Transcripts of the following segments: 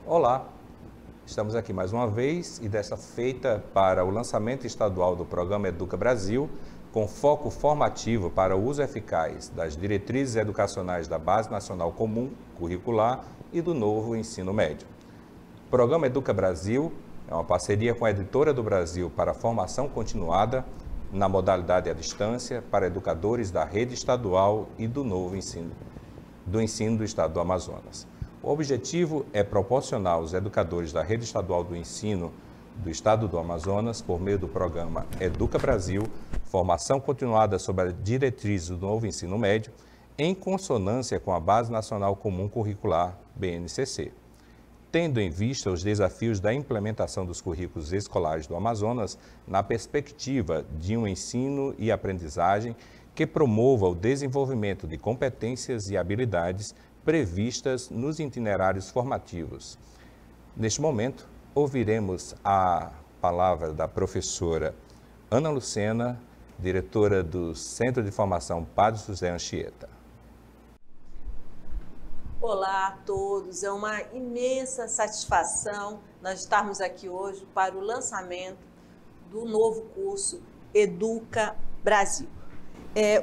Olá, estamos aqui mais uma vez e desta feita para o lançamento estadual do programa Educa Brasil, com foco formativo para o uso eficaz das diretrizes educacionais da Base Nacional Comum Curricular e do novo ensino médio. O programa Educa Brasil é uma parceria com a Editora do Brasil para a formação continuada na modalidade à distância para educadores da rede estadual e do novo ensino, do Estado do Amazonas. O objetivo é proporcionar aos educadores da rede estadual do ensino do Estado do Amazonas, por meio do programa Educa Brasil, formação continuada sobre as diretrizes do novo ensino médio, em consonância com a Base Nacional Comum Curricular, BNCC. Tendo em vista os desafios da implementação dos currículos escolares do Amazonas, na perspectiva de um ensino e aprendizagem que promova o desenvolvimento de competências e habilidades previstas nos itinerários formativos. Neste momento, ouviremos a palavra da professora Ana Lucena, diretora do Centro de Formação Padre José Anchieta. Olá a todos, é uma imensa satisfação nós estarmos aqui hoje para o lançamento do novo curso Educa Brasil.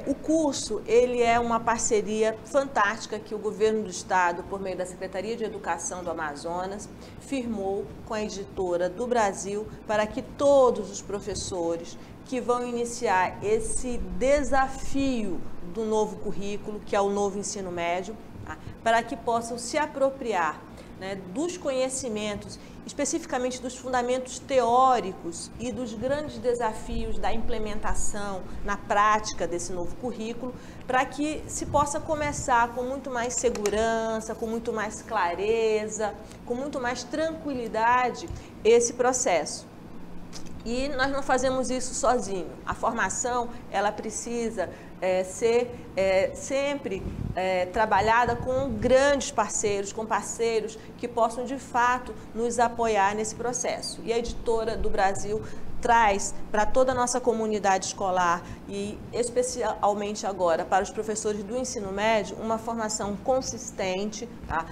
O curso ele é uma parceria fantástica que o governo do estado, por meio da Secretaria de Educação do Amazonas, firmou com a Editora do Brasil para que todos os professores que vão iniciar esse desafio do novo currículo, que é o novo ensino médio, para que possam se apropriar, dos conhecimentos, especificamente dos fundamentos teóricos e dos grandes desafios da implementação na prática desse novo currículo, para que se possa começar com muito mais segurança, com muito mais clareza, com muito mais tranquilidade esse processo. E nós não fazemos isso sozinho. A formação, ela precisa ser sempre trabalhada com grandes parceiros, com parceiros que possam, de fato, nos apoiar nesse processo. E a Editora do Brasil traz para toda a nossa comunidade escolar e especialmente agora para os professores do ensino médio uma formação consistente.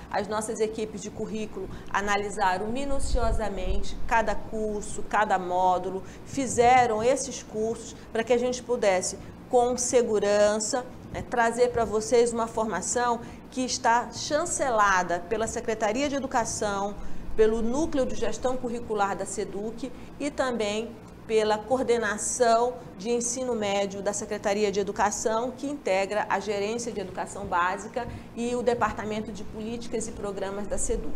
As nossas equipes de currículo analisaram minuciosamente cada curso, cada módulo, fizeram esses cursos para que a gente pudesse, com segurança, trazer para vocês uma formação que está chancelada pela Secretaria de Educação, pelo Núcleo de Gestão Curricular da SEDUC e também pela Coordenação de Ensino Médio da Secretaria de Educação, que integra a Gerência de Educação Básica e o Departamento de Políticas e Programas da SEDUC.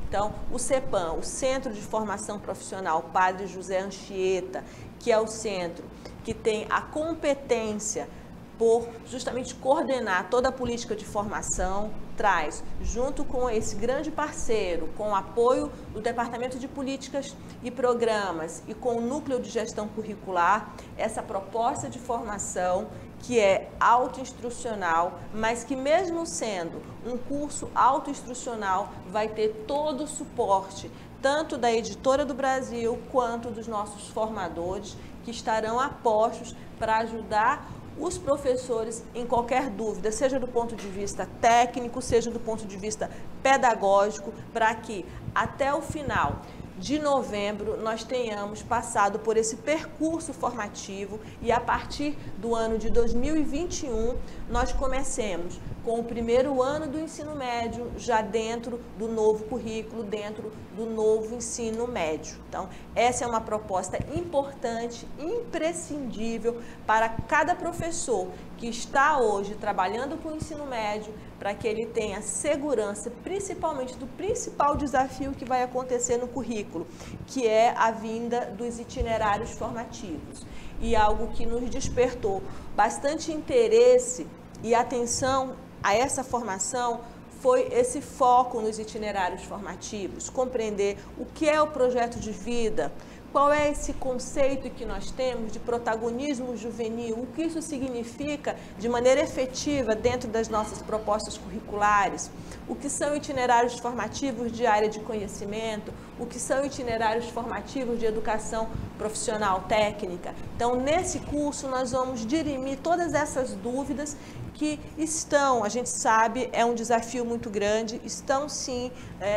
Então, o CEPAM, o Centro de Formação Profissional Padre José Anchieta, que é o centro que tem a competência por justamente coordenar toda a política de formação, traz, junto com esse grande parceiro, com o apoio do Departamento de Políticas e Programas e com o Núcleo de Gestão Curricular, essa proposta de formação que é autoinstrucional, mas que mesmo sendo um curso autoinstrucional, vai ter todo o suporte, tanto da Editora do Brasil, quanto dos nossos formadores, que estarão a postos para ajudar os professores em qualquer dúvida, seja do ponto de vista técnico, seja do ponto de vista pedagógico, para que até o final de novembro nós tenhamos passado por esse percurso formativo e a partir do ano de 2021 nós comecemos com o primeiro ano do ensino médio já dentro do novo currículo, dentro do novo ensino médio. Então, essa é uma proposta importante, imprescindível para cada professor que está hoje trabalhando com o ensino médio, para que ele tenha segurança, principalmente do principal desafio que vai acontecer no currículo, que é a vinda dos itinerários formativos. E algo que nos despertou bastante interesse e atenção a essa formação foi esse foco nos itinerários formativos, compreender o que é o projeto de vida, qual é esse conceito que nós temos de protagonismo juvenil, o que isso significa de maneira efetiva dentro das nossas propostas curriculares, o que são itinerários formativos de área de conhecimento, o que são itinerários formativos de educação profissional técnica. Então, nesse curso, nós vamos dirimir todas essas dúvidas que estão, a gente sabe, é um desafio muito grande, estão sim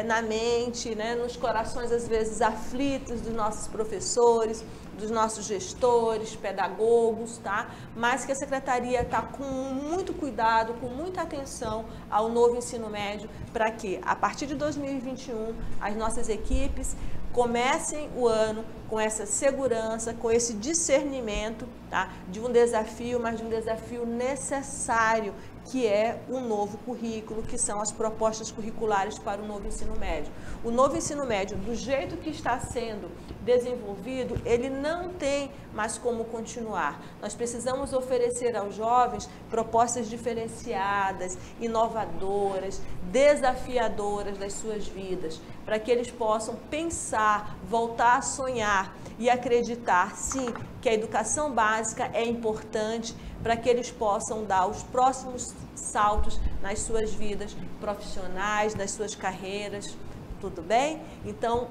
na mente, né, nos corações às vezes aflitos dos nossos professores, dos nossos gestores, pedagogos, tá? Mas que a Secretaria está com muito cuidado, com muita atenção ao novo ensino médio, para que, a partir de 2021, as nossas equipes comecem o ano com essa segurança, com esse discernimento, tá? De um desafio, mas de um desafio necessário, que é o novo currículo, que são as propostas curriculares para o novo ensino médio. O novo ensino médio, do jeito que está sendo desenvolvido, ele não tem mais como continuar. Nós precisamos oferecer aos jovens propostas diferenciadas, inovadoras, desafiadoras das suas vidas, para que eles possam pensar, voltar a sonhar e acreditar, sim, que a educação básica é importante para que eles possam dar os próximos saltos nas suas vidas profissionais, nas suas carreiras, tudo bem? Então,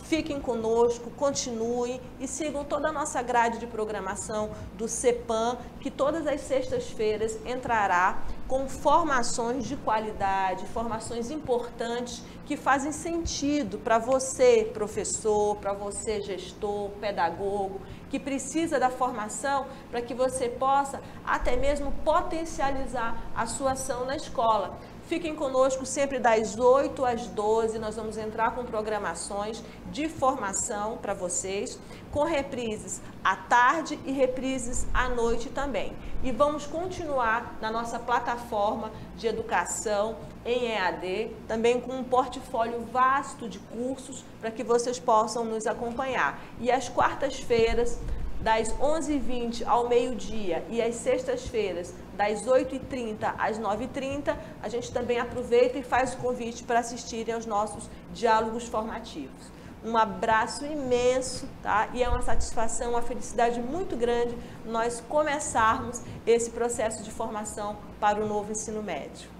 fiquem conosco, continuem e sigam toda a nossa grade de programação do CEPAM, que todas as sextas-feiras entrará com formações de qualidade, formações importantes que fazem sentido para você, professor, para você, gestor, pedagogo, que precisa da formação para que você possa até mesmo potencializar a sua ação na escola. Fiquem conosco sempre das 8 às 12, nós vamos entrar com programações de formação para vocês, com reprises à tarde e reprises à noite também. E vamos continuar na nossa plataforma de educação em EAD, também com um portfólio vasto de cursos para que vocês possam nos acompanhar. E às quartas-feiras, das 11h20 ao meio-dia e às sextas-feiras, das 8h30 às 9h30, a gente também aproveita e faz o convite para assistirem aos nossos diálogos formativos. Um abraço imenso, tá? E é uma satisfação, uma felicidade muito grande nós começarmos esse processo de formação para o novo ensino médio.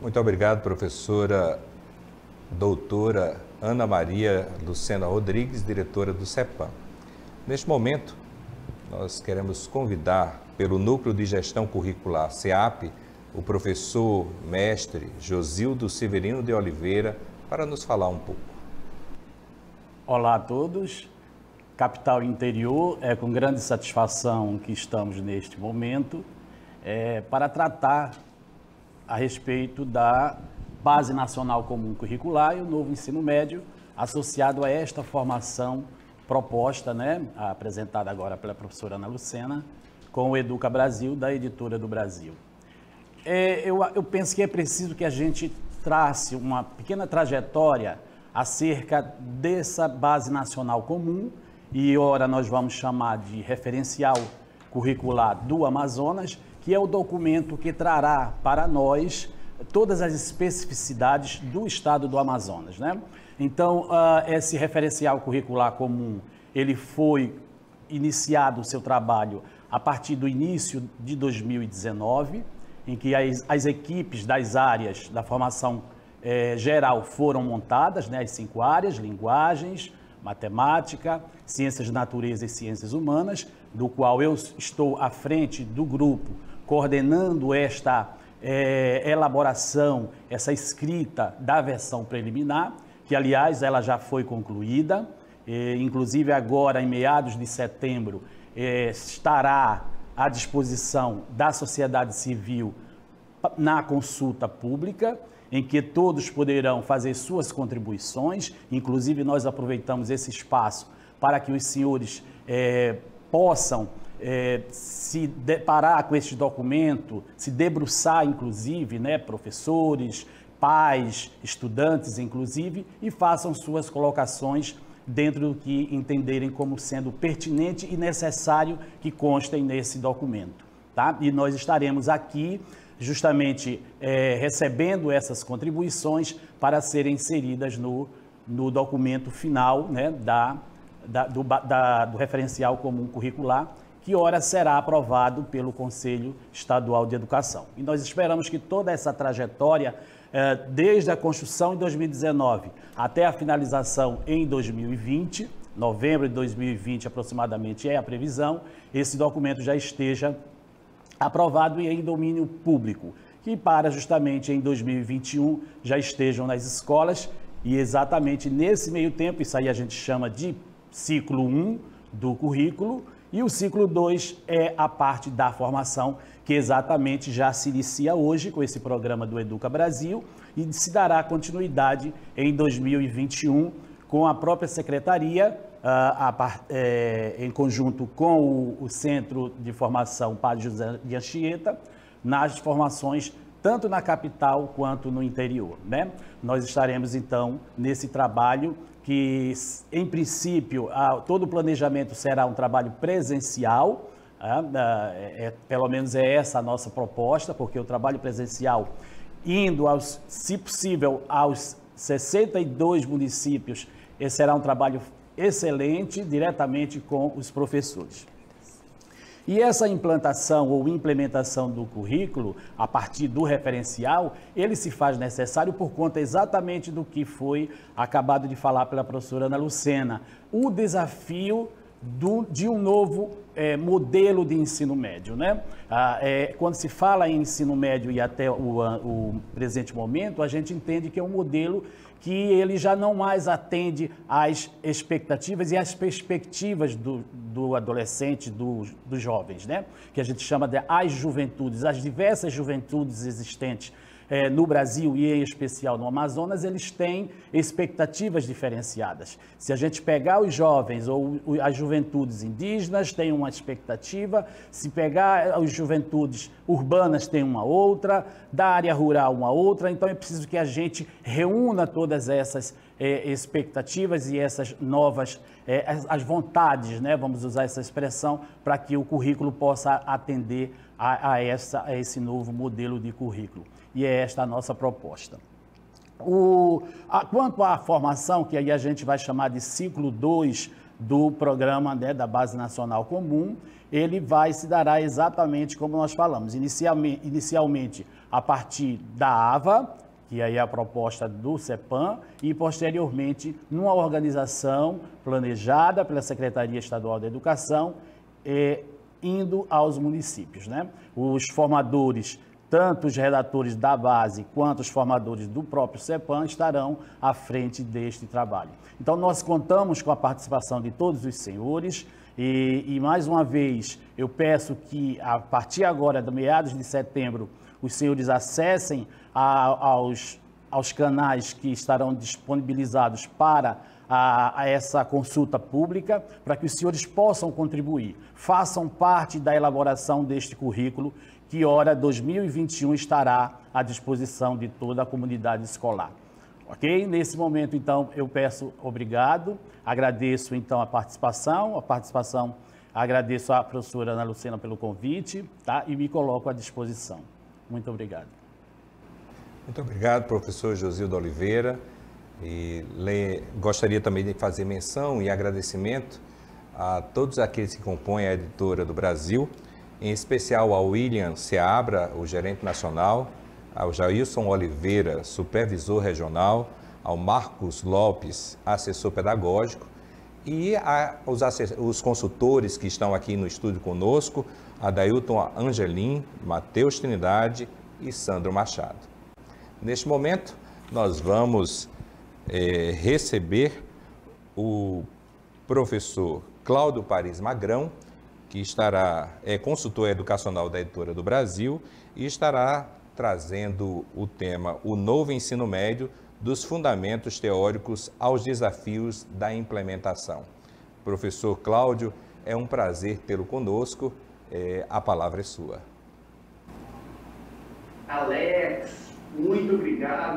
Muito obrigado, professora doutora Ana Maria Lucena Rodrigues, diretora do CEPAM. Neste momento, nós queremos convidar, pelo Núcleo de Gestão Curricular CEAP, o professor mestre Josildo Severino de Oliveira, para nos falar um pouco. Olá a todos, capital e interior, é com grande satisfação que estamos neste momento para tratar a respeito da Base Nacional Comum Curricular e o novo ensino médio associado a esta formação proposta, apresentada agora pela professora Ana Lucena, com o Educa Brasil, da Editora do Brasil. Eu penso que é preciso que a gente trace uma pequena trajetória acerca dessa Base Nacional Comum, e ora nós vamos chamar de Referencial Curricular do Amazonas, que é o documento que trará para nós todas as especificidades do estado do Amazonas, Então, esse referencial curricular comum, ele foi iniciado o seu trabalho a partir do início de 2019, em que as equipes das áreas da formação geral foram montadas, as 5 áreas, linguagens, matemática, ciências de natureza e ciências humanas, do qual eu estou à frente do grupo, coordenando esta elaboração, essa escrita da versão preliminar, que, aliás, ela já foi concluída, inclusive agora, em meados de setembro, estará à disposição da sociedade civil na consulta pública, em que todos poderão fazer suas contribuições, inclusive nós aproveitamos esse espaço para que os senhores possam se deparar com este documento, se debruçar, inclusive, professores, pais, estudantes, inclusive, e façam suas colocações dentro do que entenderem como sendo pertinente e necessário que constem nesse documento, tá? E nós estaremos aqui justamente recebendo essas contribuições para serem inseridas no documento final, do referencial comum curricular, que ora será aprovado pelo Conselho Estadual de Educação. E nós esperamos que toda essa trajetória, desde a construção em 2019 até a finalização em 2020, novembro de 2020 aproximadamente é a previsão, esse documento já esteja aprovado e em domínio público, que para justamente em 2021 já estejam nas escolas e exatamente nesse meio tempo, isso aí a gente chama de ciclo 1 do currículo, e o ciclo 2 é a parte da formação, que exatamente já se inicia hoje com esse programa do Educa Brasil e se dará continuidade em 2021 com a própria secretaria, em conjunto com o Centro de Formação Padre José de Anchieta, nas formações tanto na capital quanto no interior, né? Nós estaremos, então, nesse trabalho que, em princípio, todo o planejamento será um trabalho presencial, pelo menos é essa a nossa proposta, porque o trabalho presencial, indo, se possível, aos 62 municípios, esse será um trabalho excelente, diretamente com os professores. E essa implantação ou implementação do currículo, a partir do referencial, ele se faz necessário por conta exatamente do que foi acabado de falar pela professora Ana Lucena, o desafio de um novo modelo de ensino médio, né? Quando se fala em ensino médio e até o presente momento, a gente entende que é um modelo que ele já não mais atende às expectativas e às perspectivas do adolescente, dos jovens, né? Que a gente chama de as juventudes, as diversas juventudes existentes no Brasil e em especial no Amazonas, eles têm expectativas diferenciadas. Se a gente pegar os jovens ou as juventudes indígenas, tem uma expectativa, se pegar as juventudes urbanas, tem uma outra, da área rural uma outra, então é preciso que a gente reúna todas essas expectativas e essas novas, as vontades, né? Vamos usar essa expressão, para que o currículo possa atender a esse novo modelo de currículo. E é esta a nossa proposta. Quanto à formação, que aí a gente vai chamar de ciclo 2 do programa, né, da Base Nacional Comum, ele se dará exatamente como nós falamos, inicialmente a partir da AVA, que aí é a proposta do CEPAM, e posteriormente numa organização planejada pela Secretaria Estadual da Educação, indo aos municípios, né? Os formadores, tanto os redatores da base quanto os formadores do próprio CEPAM estarão à frente deste trabalho. Então, nós contamos com a participação de todos os senhores e mais uma vez, eu peço que, a partir agora, de meados de setembro, os senhores acessem aos canais que estarão disponibilizados para essa consulta pública, para que os senhores possam contribuir, façam parte da elaboração deste currículo, que, ora, 2021 estará à disposição de toda a comunidade escolar. Ok? Nesse momento, então, eu peço obrigado, agradeço, então, a participação, agradeço à professora Ana Lucena pelo convite, tá? E me coloco à disposição. Muito obrigado. Muito obrigado, professor Josildo Oliveira. E gostaria também de fazer menção e agradecimento a todos aqueles que compõem a Editora do Brasil, em especial ao William Seabra, o gerente nacional, ao Jailson Oliveira, supervisor regional, ao Marcos Lopes, assessor pedagógico, e os consultores que estão aqui no estúdio conosco, Adailton Angelim, Matheus Trindade e Sandro Machado. Neste momento, nós vamos receber o professor Cláudio Paris Magrão, que é consultor educacional da Editora do Brasil e estará trazendo o tema O Novo Ensino Médio, dos fundamentos teóricos aos desafios da implementação. Professor Cláudio, é um prazer tê-lo conosco, a palavra é sua. Alex, muito obrigado.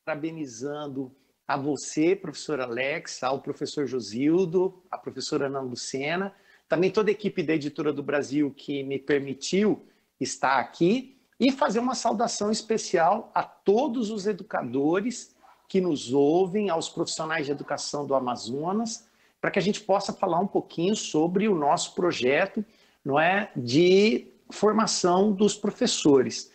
Parabenizando a você, professor Alex, ao professor Josildo, a professora Ana Lucena, também toda a equipe da Editora do Brasil que me permitiu estar aqui, e fazer uma saudação especial a todos os educadores que nos ouvem, aos profissionais de educação do Amazonas, para que a gente possa falar um pouquinho sobre o nosso projeto, não é, de formação dos professores.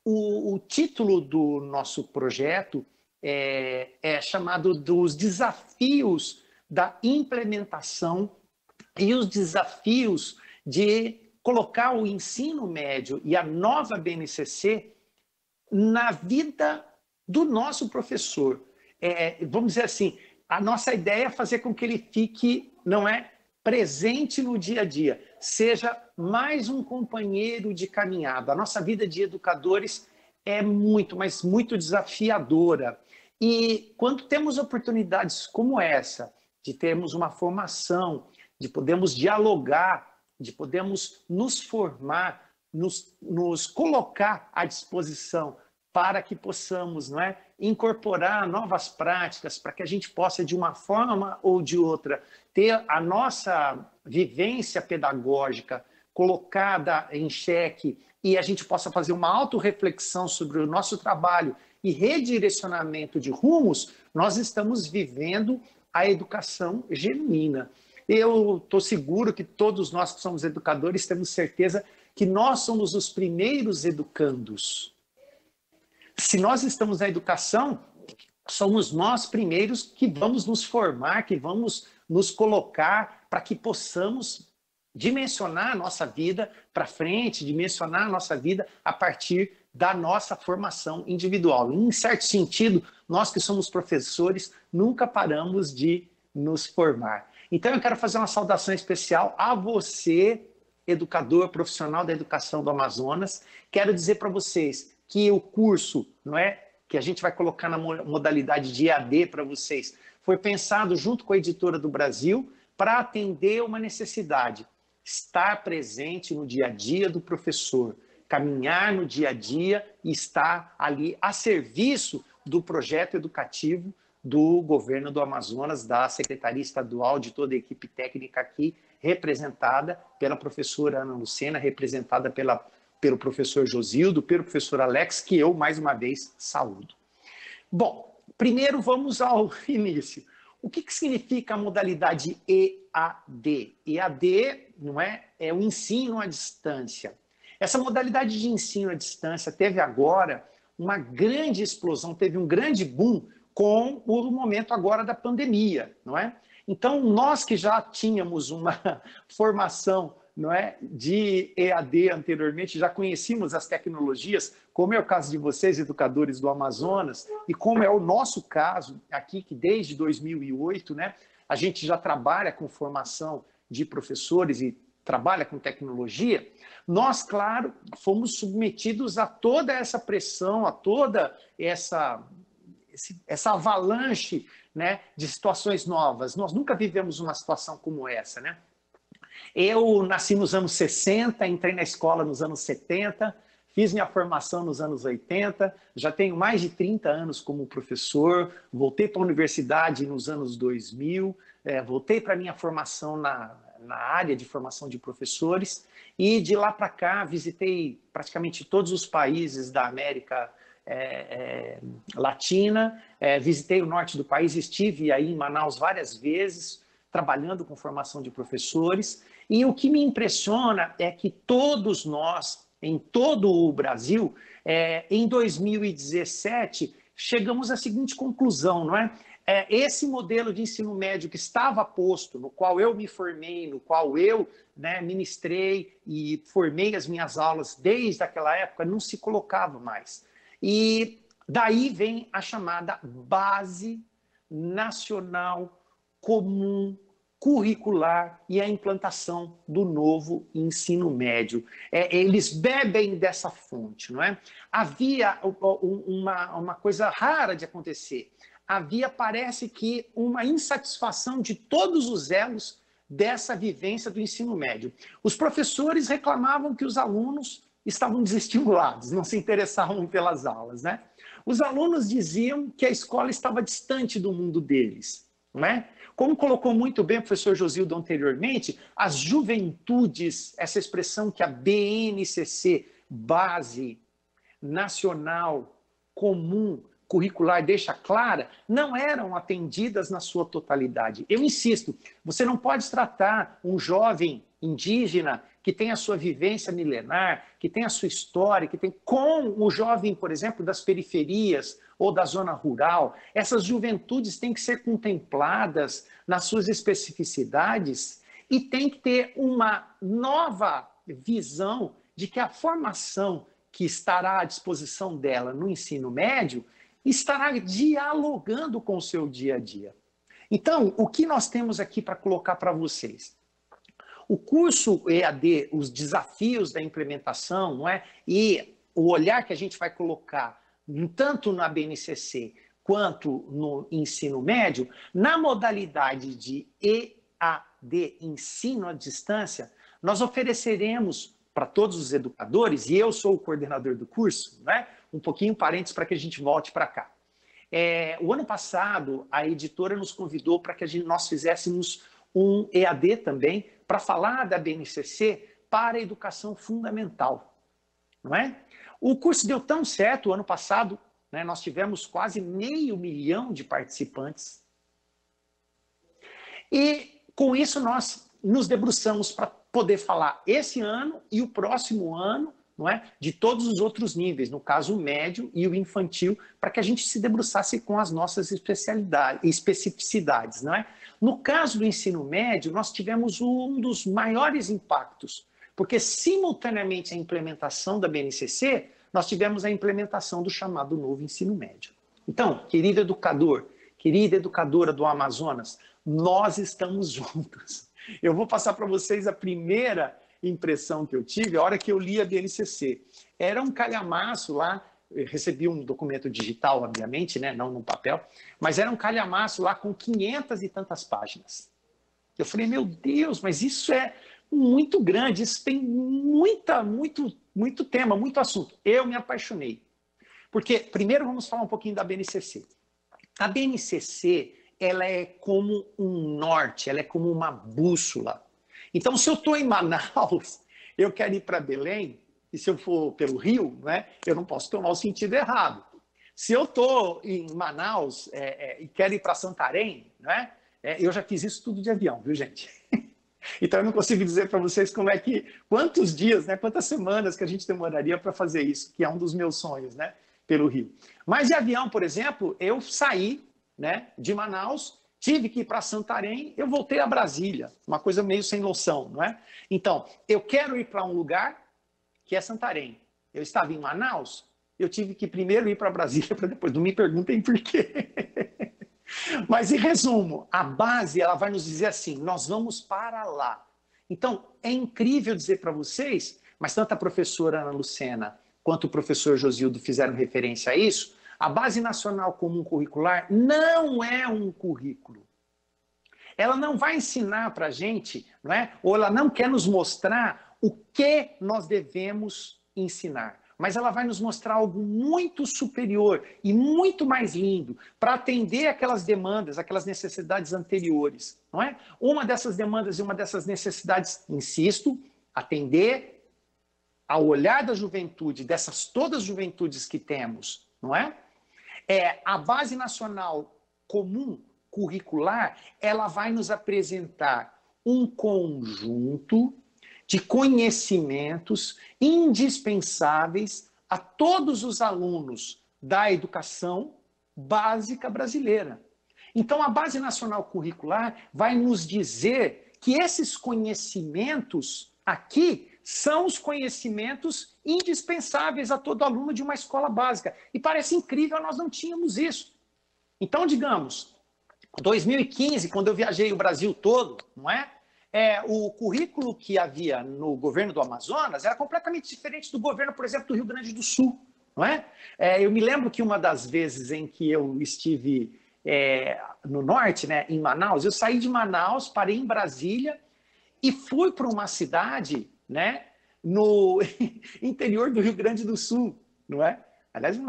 O título do nosso projeto é chamado dos desafios da implementação e os desafios de colocar o ensino médio e a nova BNCC na vida do nosso professor. Vamos dizer assim, a nossa ideia é fazer com que ele fique, não é, presente no dia a dia, seja mais um companheiro de caminhada. A nossa vida de educadores é muito, mas muito desafiadora. E quando temos oportunidades como essa, de termos uma formação, de podermos dialogar, de podermos nos formar, nos colocar à disposição para que possamos, não é, incorporar novas práticas, para que a gente possa, de uma forma ou de outra, ter a nossa vivência pedagógica colocada em xeque e a gente possa fazer uma autorreflexão sobre o nosso trabalho e redirecionamento de rumos, nós estamos vivendo a educação genuína. Eu estou seguro que todos nós que somos educadores temos certeza que nós somos os primeiros educandos. Se nós estamos na educação, somos nós primeiros que vamos nos formar, que vamos nos colocar para que possamos dimensionar a nossa vida para frente, dimensionar a nossa vida a partir da nossa formação individual. Em certo sentido, nós que somos professores nunca paramos de nos formar. Então eu quero fazer uma saudação especial a você, educador profissional da educação do Amazonas. Quero dizer para vocês que o curso, não é, que a gente vai colocar na modalidade de EAD para vocês, foi pensado junto com a Editora do Brasil para atender uma necessidade, estar presente no dia a dia do professor, caminhar no dia a dia e estar ali a serviço do projeto educativo do governo do Amazonas, da Secretaria Estadual, de toda a equipe técnica aqui, representada pela professora Ana Lucena, representada pelo professor Josildo, pelo professor Alex, que eu, mais uma vez, saúdo. Bom, primeiro vamos ao início. O que significa a modalidade EAD? EAD, não é? É o ensino à distância. Essa modalidade de ensino à distância teve agora uma grande explosão, teve um grande boom com o momento agora da pandemia, não é? Então, nós que já tínhamos uma formação, não é, de EAD anteriormente, já conhecíamos as tecnologias, como é o caso de vocês, educadores do Amazonas, e como é o nosso caso aqui, que desde 2008, né, a gente já trabalha com formação de professores e trabalha com tecnologia, nós, claro, fomos submetidos a toda essa pressão, a toda essa avalanche, né, de situações novas. Nós nunca vivemos uma situação como essa, né? Eu nasci nos anos 60, entrei na escola nos anos 70, fiz minha formação nos anos 80, já tenho mais de 30 anos como professor, voltei para a universidade nos anos 2000, voltei para a minha formação na área de formação de professores e de lá para cá visitei praticamente todos os países da América Latina, visitei o norte do país, estive aí em Manaus várias vezes, trabalhando com formação de professores, e o que me impressiona é que todos nós, em todo o Brasil, em 2017, chegamos à seguinte conclusão, não é? Esse modelo de ensino médio que estava posto, no qual eu me formei, no qual eu, né, ministrei e formei as minhas aulas desde aquela época, não se colocava mais. E daí vem a chamada Base Nacional Comum Curricular e a implantação do novo ensino médio. Eles bebem dessa fonte, não é? Havia uma coisa rara de acontecer. Havia, parece que, uma insatisfação de todos os elos dessa vivência do ensino médio. Os professores reclamavam que os alunos estavam desestimulados, não se interessavam pelas aulas, né? Os alunos diziam que a escola estava distante do mundo deles, não é? Como colocou muito bem o professor Josildo anteriormente, as juventudes, essa expressão que a BNCC, Base Nacional Comum Curricular, deixa clara, não eram atendidas na sua totalidade. Eu insisto, você não pode tratar um jovem indígena, que tem a sua vivência milenar, que tem a sua história, que tem com o jovem, por exemplo, das periferias ou da zona rural. Essas juventudes têm que ser contempladas nas suas especificidades e tem que ter uma nova visão de que a formação que estará à disposição dela no ensino médio estará dialogando com o seu dia a dia. Então, o que nós temos aqui para colocar para vocês? O curso EAD, os desafios da implementação, não é? E o olhar que a gente vai colocar tanto na BNCC quanto no ensino médio, na modalidade de EAD, ensino à distância, nós ofereceremos para todos os educadores, e eu sou o coordenador do curso, né? Um pouquinho parênteses para que a gente volte para cá. O ano passado, a editora nos convidou para que nós fizéssemos um EAD também, para falar da BNCC para a educação fundamental. Não é? O curso deu tão certo, o ano passado, né, nós tivemos quase 500 mil de participantes. E com isso nós nos debruçamos para poder falar esse ano e o próximo ano, não é? De todos os outros níveis, no caso o médio e o infantil, para que a gente se debruçasse com as nossas especificidades. Não é? No caso do ensino médio, nós tivemos um dos maiores impactos, porque simultaneamente à implementação da BNCC, nós tivemos a implementação do chamado novo ensino médio. Então, querido educador, querida educadora do Amazonas, nós estamos juntos. Eu vou passar para vocês a primeira impressão que eu tive, a hora que eu li a BNCC. Era um calhamaço lá, eu recebi um documento digital, obviamente, né? Não no papel, mas era um calhamaço lá com 500 e tantas páginas. Eu falei, meu Deus, mas isso é muito grande, isso tem muito tema, muito assunto. Eu me apaixonei. Porque, primeiro, vamos falar um pouquinho da BNCC. A BNCC, ela é como um norte, ela é como uma bússola. Então, se eu estou em Manaus, eu quero ir para Belém, e se eu for pelo Rio, né, eu não posso tomar o sentido errado. Se eu estou em Manaus e quero ir para Santarém, né, eu já fiz isso tudo de avião, viu, gente? Então, eu não consigo dizer para vocês quantos dias, né, quantas semanas que a gente demoraria para fazer isso, que é um dos meus sonhos, né, pelo Rio. Mas de avião, por exemplo, eu saí, né, de Manaus, tive que ir para Santarém, eu voltei a Brasília, uma coisa meio sem noção, não é? Então, eu quero ir para um lugar que é Santarém. Eu estava em Manaus, eu tive que primeiro ir para Brasília para depois. Não me perguntem por quê. Mas, em resumo, a base ela vai nos dizer assim, nós vamos para lá. Então, é incrível dizer para vocês, mas tanto a professora Ana Lucena quanto o professor Josildo fizeram referência a isso, a Base Nacional Comum Curricular não é um currículo. Ela não vai ensinar para a gente, não é? Ou ela não quer nos mostrar o que nós devemos ensinar. Mas ela vai nos mostrar algo muito superior e muito mais lindo para atender aquelas demandas, aquelas necessidades anteriores. Não é? Uma dessas demandas e uma dessas necessidades, insisto, atender ao olhar da juventude, dessas todas as juventudes que temos, não é? A Base Nacional Comum Curricular, ela vai nos apresentar um conjunto de conhecimentos indispensáveis a todos os alunos da educação básica brasileira. Então, a Base Nacional Curricular vai nos dizer que esses conhecimentos aqui são os conhecimentos indispensáveis a todo aluno de uma escola básica. E parece incrível, nós não tínhamos isso. Então, digamos, 2015, quando eu viajei o Brasil todo, não é? O currículo que havia no governo do Amazonas era completamente diferente do governo, por exemplo, do Rio Grande do Sul, não é? Eu me lembro que uma das vezes em que eu estive no norte, né, em Manaus, eu saí de Manaus, parei em Brasília e fui para uma cidade, né, no interior do Rio Grande do Sul, não é? Aliás,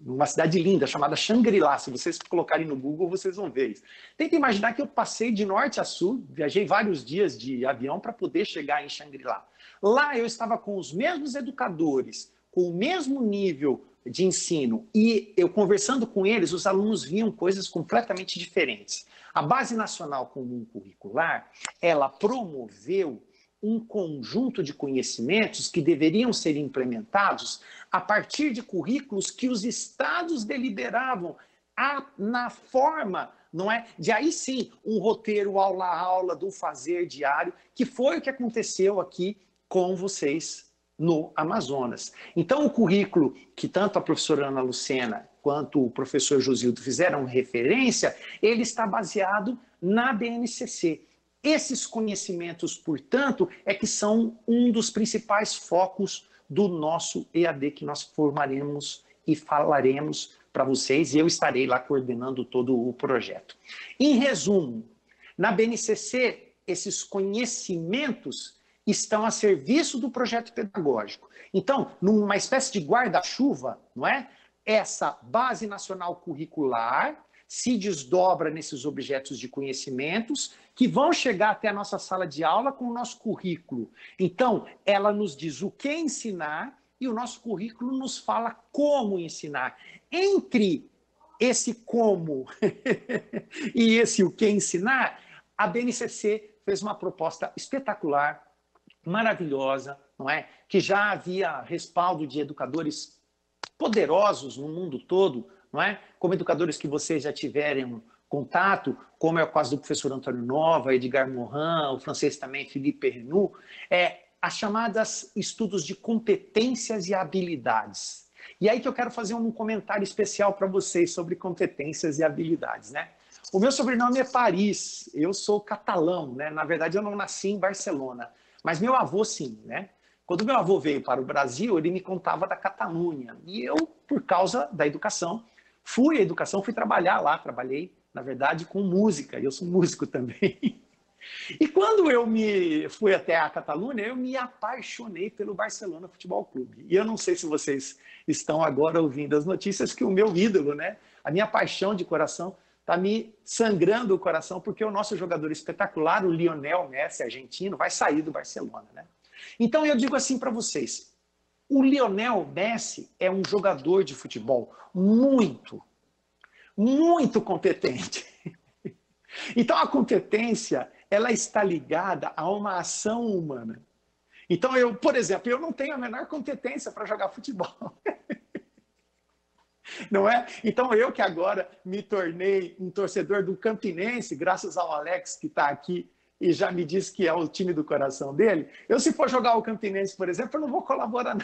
uma cidade linda, chamada Xangri-Lá. Se vocês colocarem no Google, vocês vão ver isso. Tenta imaginar que eu passei de norte a sul, viajei vários dias de avião para poder chegar em Xangri-Lá. Lá eu estava com os mesmos educadores, com o mesmo nível de ensino, e eu conversando com eles, os alunos viam coisas completamente diferentes. A Base Nacional Comum Curricular, ela promoveu um conjunto de conhecimentos que deveriam ser implementados a partir de currículos que os estados deliberavam na forma, não é? De aí sim, um roteiro aula a aula, do fazer diário, que foi o que aconteceu aqui com vocês no Amazonas. Então, o currículo que tanto a professora Ana Lucena quanto o professor Josildo fizeram referência, ele está baseado na BNCC. Esses conhecimentos, portanto, é que são um dos principais focos do nosso EAD que nós formaremos e falaremos para vocês, e eu estarei lá coordenando todo o projeto. Em resumo, na BNCC, esses conhecimentos estão a serviço do projeto pedagógico. Então, numa espécie de guarda-chuva, não é? Essa base nacional curricular se desdobra nesses objetos de conhecimentos que vão chegar até a nossa sala de aula com o nosso currículo. Então, ela nos diz o que ensinar e o nosso currículo nos fala como ensinar. Entre esse como e esse o que ensinar, a BNCC fez uma proposta espetacular, maravilhosa, não é? Que já havia respaldo de educadores poderosos no mundo todo, não é? Como educadores que vocês já tiveram contato, como é o caso do professor Antônio Nova, Edgar Morin, o francês também, Philippe Pernoud, as chamadas estudos de competências e habilidades. E aí que eu quero fazer um comentário especial para vocês sobre competências e habilidades, né? O meu sobrenome é Paris, eu sou catalão, né? Na verdade, eu não nasci em Barcelona, mas meu avô sim, né? Quando meu avô veio para o Brasil, ele me contava da Catalunha. E eu, por causa da educação, fui trabalhar lá, trabalhei, na verdade, com música, e eu sou músico também. E quando eu fui até a Catalunha, eu me apaixonei pelo Barcelona Futebol Clube. E eu não sei se vocês estão agora ouvindo as notícias que o meu ídolo, né, a minha paixão de coração, está me sangrando o coração, porque o nosso jogador espetacular, o Lionel Messi, argentino, vai sair do Barcelona, né? Então eu digo assim para vocês, o Lionel Messi é um jogador de futebol muito, muito competente. Então a competência, ela está ligada a uma ação humana. Então eu, por exemplo, eu não tenho a menor competência para jogar futebol. Não é? Então eu que agora me tornei um torcedor do Campinense, graças ao Alex que está aqui e já me disse que é o time do coração dele, eu se for jogar o Campinense, por exemplo, eu não vou colaborar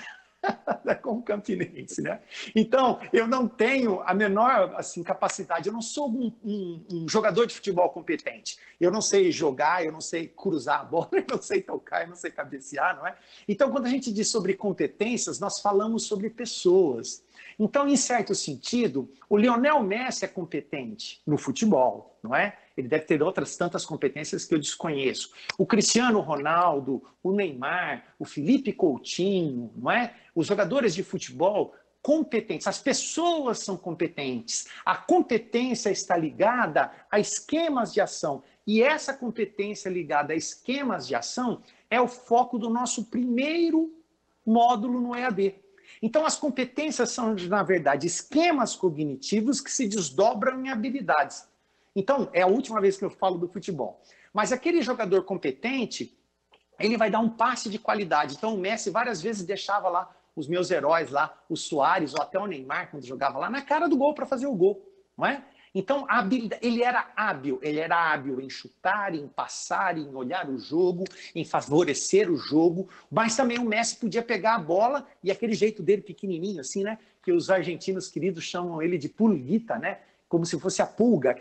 nada com o Campinense, né? Então, eu não tenho a menor assim, capacidade, eu não sou um jogador de futebol competente. Eu não sei jogar, eu não sei cruzar a bola, eu não sei tocar, eu não sei cabecear, não é? Então, quando a gente diz sobre competências, nós falamos sobre pessoas. Então, em certo sentido, o Lionel Messi é competente no futebol, não é? Ele deve ter outras tantas competências que eu desconheço. O Cristiano Ronaldo, o Neymar, o Felipe Coutinho, não é? Os jogadores de futebol competentes, as pessoas são competentes. A competência está ligada a esquemas de ação. E essa competência ligada a esquemas de ação é o foco do nosso primeiro módulo no EAD. Então, as competências são, na verdade, esquemas cognitivos que se desdobram em habilidades. Então, é a última vez que eu falo do futebol. Mas aquele jogador competente, ele vai dar um passe de qualidade. Então, o Messi várias vezes deixava lá os meus heróis lá, o Suárez ou até o Neymar, quando jogava lá, na cara do gol para fazer o gol, não é? Então, ele era hábil em chutar, em passar, em olhar o jogo, em favorecer o jogo, mas também o Messi podia pegar a bola e aquele jeito dele pequenininho, assim, né? Que os argentinos queridos chamam ele de pulguita, né? Como se fosse a pulga,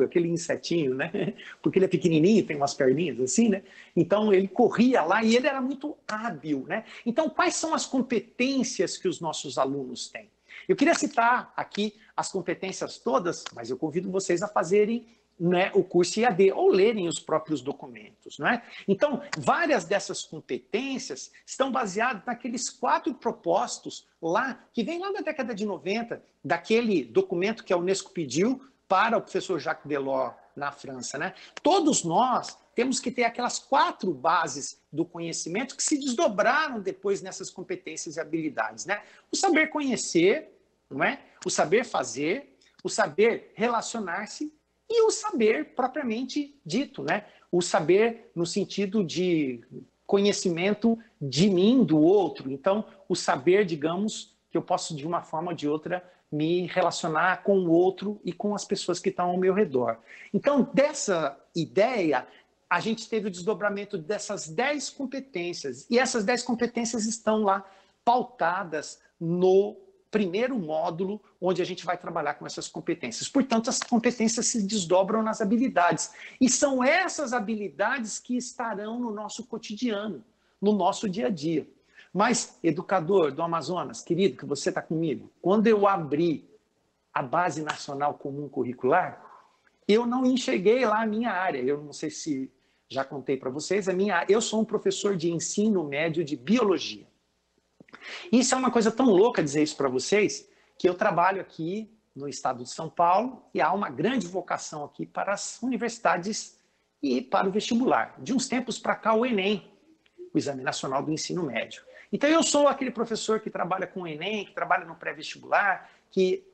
aquele insetinho, né? Porque ele é pequenininho, tem umas perninhas assim, né? Então, ele corria lá e ele era muito hábil, né? Então, quais são as competências que os nossos alunos têm? Eu queria citar aqui as competências todas, mas eu convido vocês a fazerem, né, o curso IAD ou lerem os próprios documentos, não é? Então, várias dessas competências estão baseadas naqueles 4 propostos lá, que vem lá da década de 90, daquele documento que a Unesco pediu para o professor Jacques Delors na França, né? Todos nós temos que ter aquelas 4 bases do conhecimento que se desdobraram depois nessas competências e habilidades, né? O saber conhecer, não é? O saber fazer, o saber relacionar-se e o saber propriamente dito, né? O saber no sentido de conhecimento de mim, do outro. Então, o saber, digamos, que eu posso, de uma forma ou de outra, me relacionar com o outro e com as pessoas que estão ao meu redor. Então, dessa ideia, a gente teve o desdobramento dessas 10 competências. E essas 10 competências estão lá pautadas no primeiro módulo, onde a gente vai trabalhar com essas competências. Portanto, as competências se desdobram nas habilidades. E são essas habilidades que estarão no nosso cotidiano, no nosso dia a dia. Mas, educador do Amazonas, querido, que você está comigo, quando eu abri a Base Nacional Comum Curricular, eu não enxerguei lá a minha área. Eu não sei se já contei para vocês, eu sou um professor de ensino médio de biologia. Isso é uma coisa tão louca dizer isso para vocês, que eu trabalho aqui no estado de São Paulo e há uma grande vocação aqui para as universidades e para o vestibular. De uns tempos para cá, o Enem, o Exame Nacional do Ensino Médio. Então, eu sou aquele professor que trabalha com o Enem, que trabalha no pré-vestibular, que,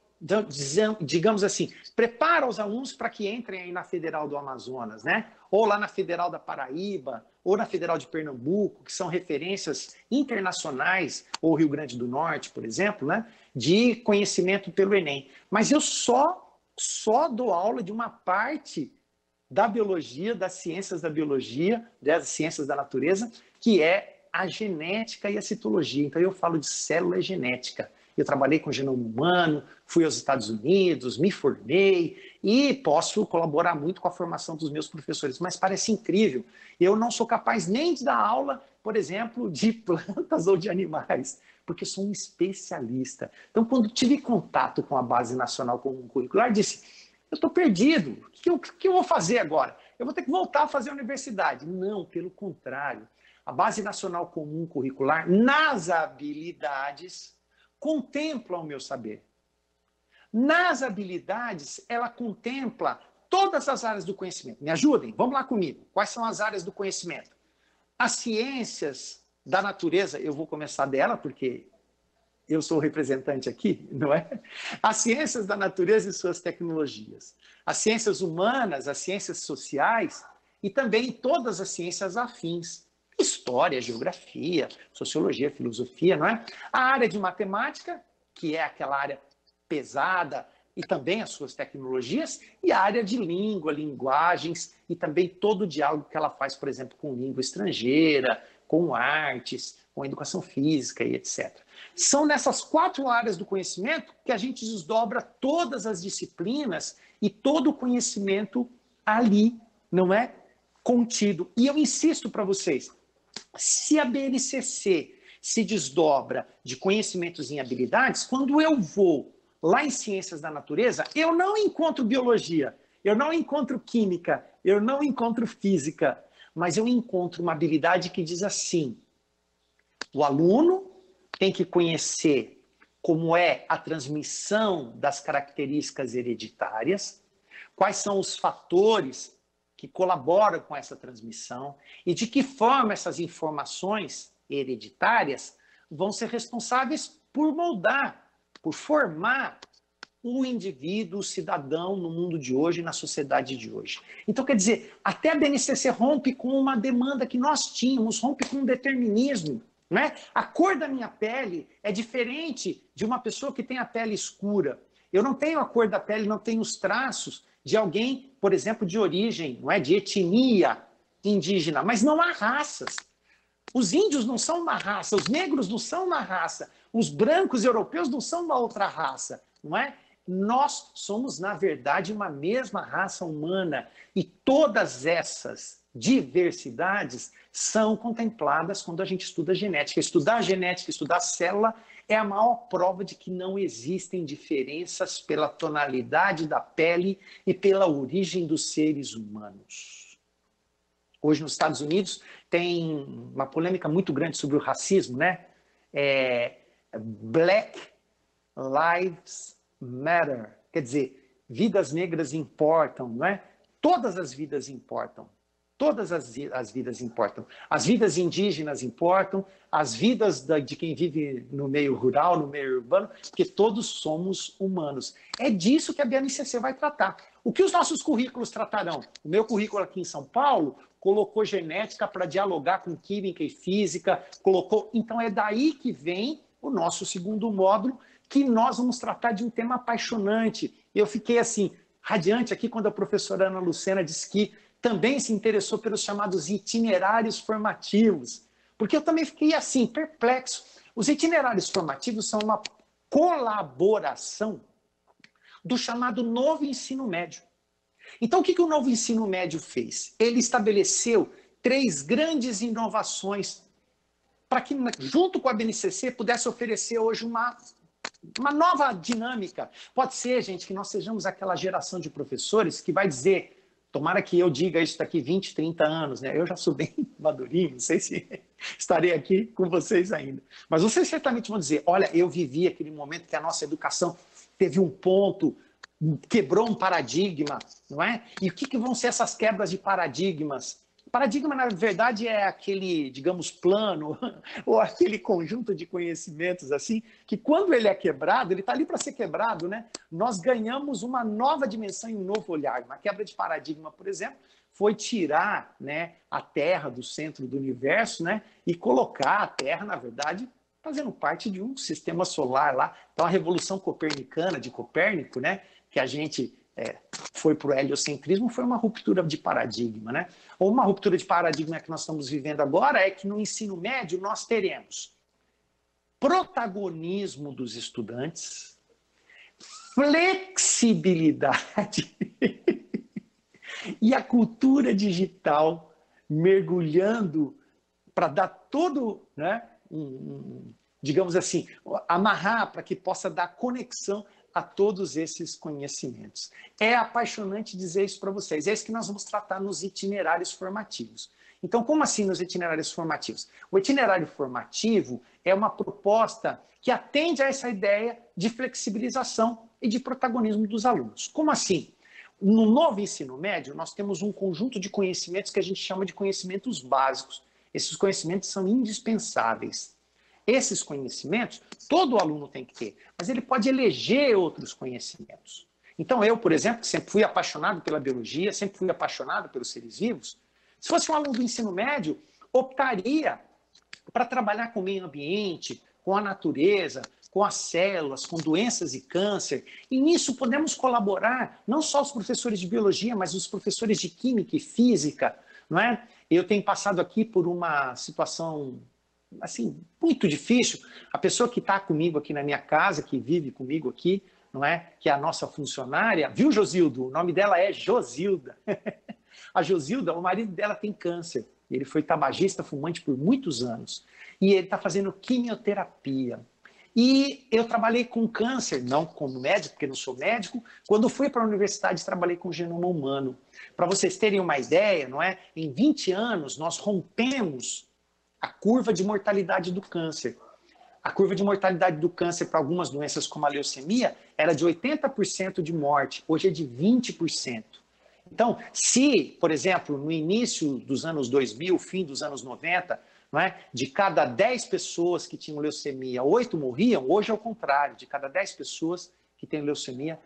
digamos assim, prepara os alunos para que entrem aí na Federal do Amazonas, né? Ou lá na Federal da Paraíba, ou na Federal de Pernambuco, que são referências internacionais, ou Rio Grande do Norte, por exemplo, né? De conhecimento pelo Enem. Mas eu só dou aula de uma parte da biologia, das ciências da biologia, das ciências da natureza, que é a genética e a citologia. Então, eu falo de célula e genética. Eu trabalhei com genoma humano, fui aos Estados Unidos, me formei e posso colaborar muito com a formação dos meus professores. Mas parece incrível. Eu não sou capaz nem de dar aula, por exemplo, de plantas ou de animais, porque sou um especialista. Então, quando tive contato com a Base Nacional Comum Curricular, disse, eu estou perdido. O que eu vou fazer agora? Eu vou ter que voltar a fazer a universidade. Não, pelo contrário. A Base Nacional Comum Curricular, nas habilidades, contempla o meu saber. Nas habilidades, ela contempla todas as áreas do conhecimento. Me ajudem? Vamos lá comigo. Quais são as áreas do conhecimento? As ciências da natureza, eu vou começar dela, porque eu sou o representante aqui, não é? As ciências da natureza e suas tecnologias. As ciências humanas, as ciências sociais e também todas as ciências afins. História, geografia, sociologia, filosofia, não é? A área de matemática, que é aquela área pesada, e também as suas tecnologias, e a área de língua, linguagens, e também todo o diálogo que ela faz, por exemplo, com língua estrangeira, com artes, com educação física e etc. São nessas 4 áreas do conhecimento que a gente desdobra todas as disciplinas e todo o conhecimento ali, não é? Contido. E eu insisto para vocês, se a BNCC se desdobra de conhecimentos em habilidades, quando eu vou lá em ciências da natureza, eu não encontro biologia, eu não encontro química, eu não encontro física, mas eu encontro uma habilidade que diz assim, o aluno tem que conhecer como é a transmissão das características hereditárias, quais são os fatores que colaboram com essa transmissão e de que forma essas informações hereditárias vão ser responsáveis por moldar, por formar o indivíduo, o cidadão no mundo de hoje, na sociedade de hoje. Então, quer dizer, até a BNCC rompe com uma demanda que nós tínhamos, rompe com um determinismo. Né? A cor da minha pele é diferente de uma pessoa que tem a pele escura. Eu não tenho a cor da pele, não tenho os traços de alguém, por exemplo, de origem, não é, de etnia indígena, mas não há raças. Os índios não são uma raça, os negros não são uma raça, os brancos europeus não são uma outra raça, não é? Nós somos, na verdade, uma mesma raça humana e todas essas diversidades são contempladas quando a gente estuda genética. Estudar genética, estudar célula é a maior prova de que não existem diferenças pela tonalidade da pele e pela origem dos seres humanos. Hoje, nos Estados Unidos, tem uma polêmica muito grande sobre o racismo, né? Black Lives Matter. Quer dizer, vidas negras importam, não é? Todas as vidas importam. Todas as vidas importam. As vidas indígenas importam, as vidas de quem vive no meio rural, no meio urbano, porque todos somos humanos. É disso que a BNCC vai tratar. O que os nossos currículos tratarão? O meu currículo aqui em São Paulo colocou genética para dialogar com química e física, colocou. Então é daí que vem o nosso segundo módulo, que nós vamos tratar de um tema apaixonante. Eu fiquei assim, radiante aqui quando a professora Ana Lucena disse que também se interessou pelos chamados itinerários formativos, porque eu também fiquei assim, perplexo. Os itinerários formativos são uma colaboração do chamado novo ensino médio. Então, o que o novo ensino médio fez? Ele estabeleceu 3 grandes inovações para que, junto com a BNCC, pudesse oferecer hoje uma nova dinâmica. Pode ser, gente, que nós sejamos aquela geração de professores que vai dizer, tomara que eu diga isso daqui 20, 30 anos, né? Eu já sou bem madurinho, não sei se estarei aqui com vocês ainda. Mas vocês certamente vão dizer, olha, eu vivi aquele momento que a nossa educação teve um ponto, quebrou um paradigma, não é? E o que vão ser essas quebras de paradigmas? Paradigma, na verdade, é aquele, digamos, plano, ou aquele conjunto de conhecimentos, assim, que quando ele é quebrado, ele está ali para ser quebrado, né? Nós ganhamos uma nova dimensão e um novo olhar. Uma quebra de paradigma, por exemplo, foi tirar, né, a Terra do centro do universo, né, e colocar a Terra, na verdade, fazendo parte de um sistema solar lá. Então, a Revolução Copernicana de Copérnico, né, que a gente foi para o heliocentrismo, foi uma ruptura de paradigma, né? Ou uma ruptura de paradigma que nós estamos vivendo agora é que no ensino médio nós teremos protagonismo dos estudantes, flexibilidade e a cultura digital mergulhando para dar todo, né, digamos assim, amarrar para que possa dar conexão a todos esses conhecimentos. É apaixonante dizer isso para vocês. É isso que nós vamos tratar nos itinerários formativos. Então, como assim nos itinerários formativos? O itinerário formativo é uma proposta que atende a essa ideia de flexibilização e de protagonismo dos alunos. Como assim? No novo ensino médio, nós temos um conjunto de conhecimentos que a gente chama de conhecimentos básicos. Esses conhecimentos são indispensáveis. Esses conhecimentos, todo aluno tem que ter, mas ele pode eleger outros conhecimentos. Então eu, por exemplo, que sempre fui apaixonado pela biologia, sempre fui apaixonado pelos seres vivos, se fosse um aluno do ensino médio, optaria para trabalhar com o meio ambiente, com a natureza, com as células, com doenças e câncer. E nisso podemos colaborar, não só os professores de biologia, mas os professores de química e física, não é? Eu tenho passado aqui por uma situação assim, muito difícil. A pessoa que está comigo aqui na minha casa, que vive comigo aqui, não é? Que é a nossa funcionária, viu, Josildo? O nome dela é Josilda. A Josilda, o marido dela tem câncer. Ele foi tabagista, fumante por muitos anos. E ele está fazendo quimioterapia. E eu trabalhei com câncer, não como médico, porque não sou médico. Quando fui para a universidade, trabalhei com genoma humano. Para vocês terem uma ideia, não é? Em 20 anos, nós rompemos a curva de mortalidade do câncer. A curva de mortalidade do câncer para algumas doenças como a leucemia era de 80% de morte, hoje é de 20%. Então, se, por exemplo, no início dos anos 2000, fim dos anos 90, não é, de cada 10 pessoas que tinham leucemia, 8 morriam, hoje é o contrário, de cada 10 pessoas que têm leucemia,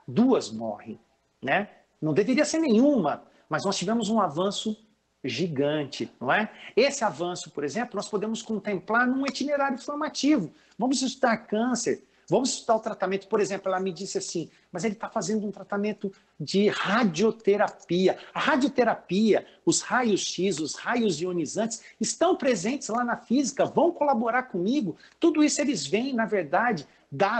2 morrem. Né? Não deveria ser nenhuma, mas nós tivemos um avanço gigante, não é? Esse avanço, por exemplo, nós podemos contemplar num itinerário formativo. Vamos estudar câncer, vamos estudar o tratamento. Por exemplo, ela me disse assim, mas ele está fazendo um tratamento de radioterapia. A radioterapia, os raios-x, os raios ionizantes, estão presentes lá na física, vão colaborar comigo. Tudo isso eles veem, na verdade,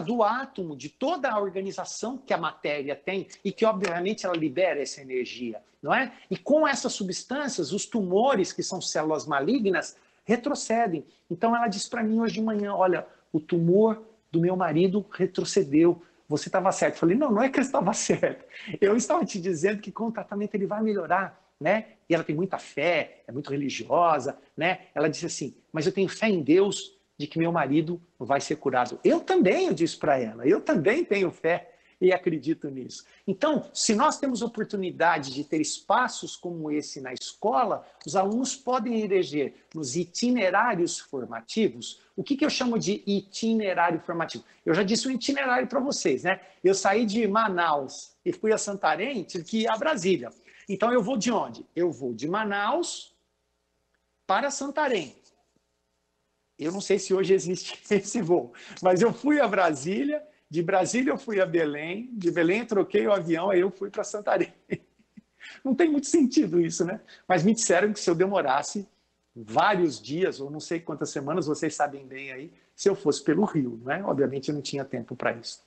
do átomo, de toda a organização que a matéria tem e que, obviamente, ela libera essa energia, não é? E com essas substâncias, os tumores, que são células malignas, retrocedem. Então, ela disse para mim hoje de manhã, olha, o tumor do meu marido retrocedeu, você estava certo. Eu falei, não é que eu estava certo. Eu estava te dizendo que com o tratamento ele vai melhorar, né? E ela tem muita fé, é muito religiosa, né? Ela disse assim, mas eu tenho fé em Deus de que meu marido vai ser curado. Eu também, eu disse para ela, eu também tenho fé. e acredito nisso. Então, se nós temos oportunidade de ter espaços como esse na escola, os alunos podem eleger nos itinerários formativos. O que eu chamo de itinerário formativo? Eu já disse um itinerário para vocês, né? Eu saí de Manaus e fui a Santarém, tive que ir a Brasília. Então, eu vou de onde? Eu vou de Manaus para Santarém. Eu não sei se hoje existe esse voo, mas eu fui a Brasília, de Brasília eu fui a Belém, de Belém eu troquei o avião, aí eu fui para Santarém. Não tem muito sentido isso, né? Mas me disseram que se eu demorasse vários dias, ou não sei quantas semanas, vocês sabem bem aí, se eu fosse pelo Rio, né? Obviamente eu não tinha tempo para isso.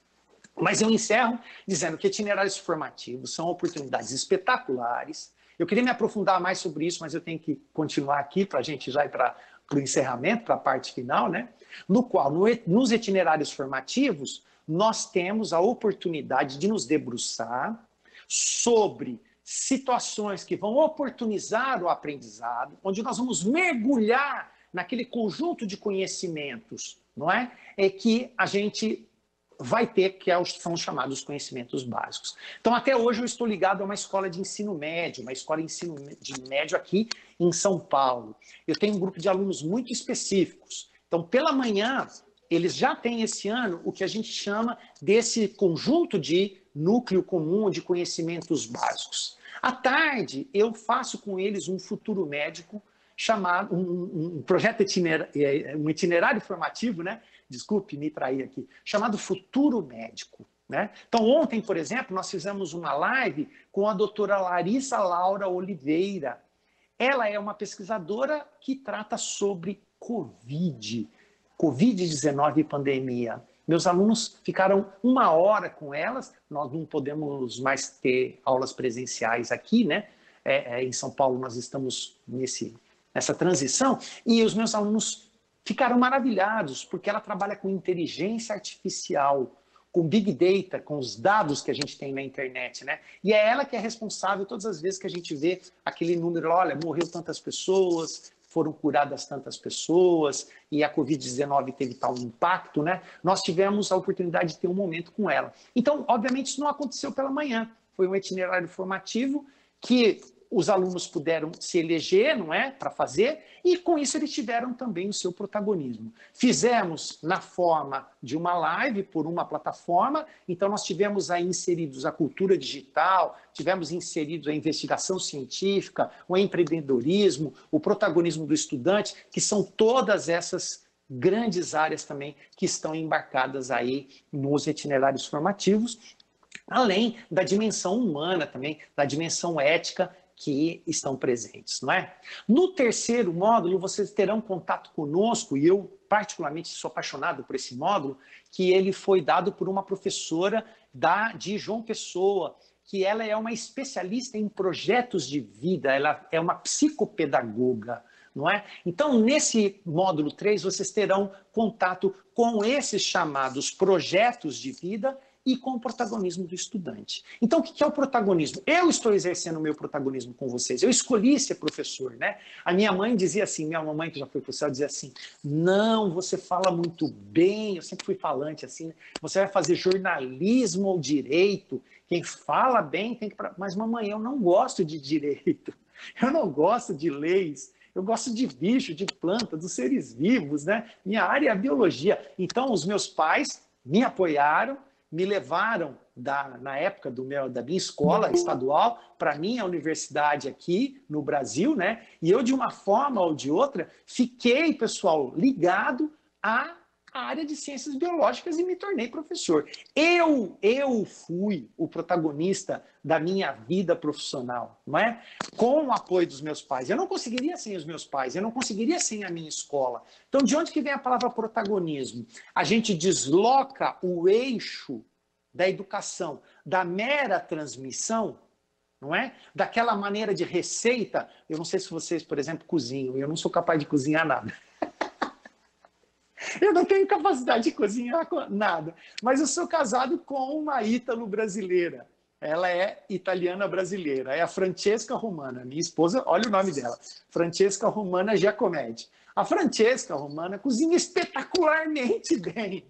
Mas eu encerro dizendo que itinerários formativos são oportunidades espetaculares. Eu queria me aprofundar mais sobre isso, mas eu tenho que continuar aqui para a gente já ir para o encerramento, para a parte final, né? No qual, nos itinerários formativos, nós temos a oportunidade de nos debruçar sobre situações que vão oportunizar o aprendizado, onde nós vamos mergulhar naquele conjunto de conhecimentos, não é? É que a gente vai ter, que são os chamados conhecimentos básicos. Então, até hoje eu estou ligado a uma escola de ensino médio, uma escola de ensino médio aqui em São Paulo. Eu tenho um grupo de alunos muito específicos. Então, pela manhã, eles já têm esse ano o que a gente chama desse conjunto de núcleo comum de conhecimentos básicos. À tarde, eu faço com eles um futuro médico, chamado um projeto um itinerário formativo, né? Desculpe me trair aqui, chamado Futuro Médico, né? Então, ontem, por exemplo, nós fizemos uma live com a doutora Larissa Laura Oliveira. Ela é uma pesquisadora que trata sobre Covid-19 e pandemia. Meus alunos ficaram 1 hora com elas, nós não podemos mais ter aulas presenciais aqui, né? Em São Paulo nós estamos nessa transição, e os meus alunos ficaram maravilhados, porque ela trabalha com inteligência artificial, com Big Data, com os dados que a gente tem na internet, né? E é ela que é responsável todas as vezes que a gente vê aquele número, olha, morreu tantas pessoas, foram curadas tantas pessoas, e a Covid-19 teve tal impacto, né? Nós tivemos a oportunidade de ter um momento com ela. Então, obviamente, isso não aconteceu pela manhã. Foi um itinerário formativo que os alunos puderam se eleger, não é, para fazer, e com isso eles tiveram também o seu protagonismo. Fizemos na forma de uma live por uma plataforma, então nós tivemos aí inseridos a cultura digital, tivemos inseridos a investigação científica, o empreendedorismo, o protagonismo do estudante, que são todas essas grandes áreas também que estão embarcadas aí nos itinerários formativos, além da dimensão humana também, da dimensão ética que estão presentes, não é? No terceiro módulo, vocês terão contato conosco, e eu particularmente sou apaixonado por esse módulo, que ele foi dado por uma professora de João Pessoa, que ela é uma especialista em projetos de vida, ela é uma psicopedagoga, não é? Então, nesse módulo 3, vocês terão contato com esses chamados projetos de vida e com o protagonismo do estudante. Então, o que é o protagonismo? Eu estou exercendo o meu protagonismo com vocês. Eu escolhi ser professor, né? A minha mãe dizia assim, minha mamãe que já foi professora, dizia assim, não, você fala muito bem, eu sempre fui falante assim, você vai fazer jornalismo ou direito, quem fala bem tem que... Mas, mamãe, eu não gosto de direito, eu não gosto de leis, eu gosto de bicho, de planta, dos seres vivos, né? Minha área é a biologia. Então, os meus pais me apoiaram, me levaram, na época da minha escola estadual, para a minha universidade aqui no Brasil, né? E eu, de uma forma ou de outra, fiquei, pessoal, ligado à área de ciências biológicas e me tornei professor. Eu fui o protagonista da minha vida profissional, não é? Com o apoio dos meus pais. Eu não conseguiria sem os meus pais, eu não conseguiria sem a minha escola. Então, de onde que vem a palavra protagonismo? A gente desloca o eixo da educação da mera transmissão, não é? Daquela maneira de receita. Eu não sei se vocês, por exemplo, cozinham, eu não sou capaz de cozinhar nada. Eu não tenho capacidade de cozinhar nada, mas eu sou casado com uma ítalo-brasileira. Ela é italiana brasileira, é a Francesca Romana, minha esposa, olha o nome dela, Francesca Romana Giacometti. A Francesca Romana cozinha espetacularmente bem.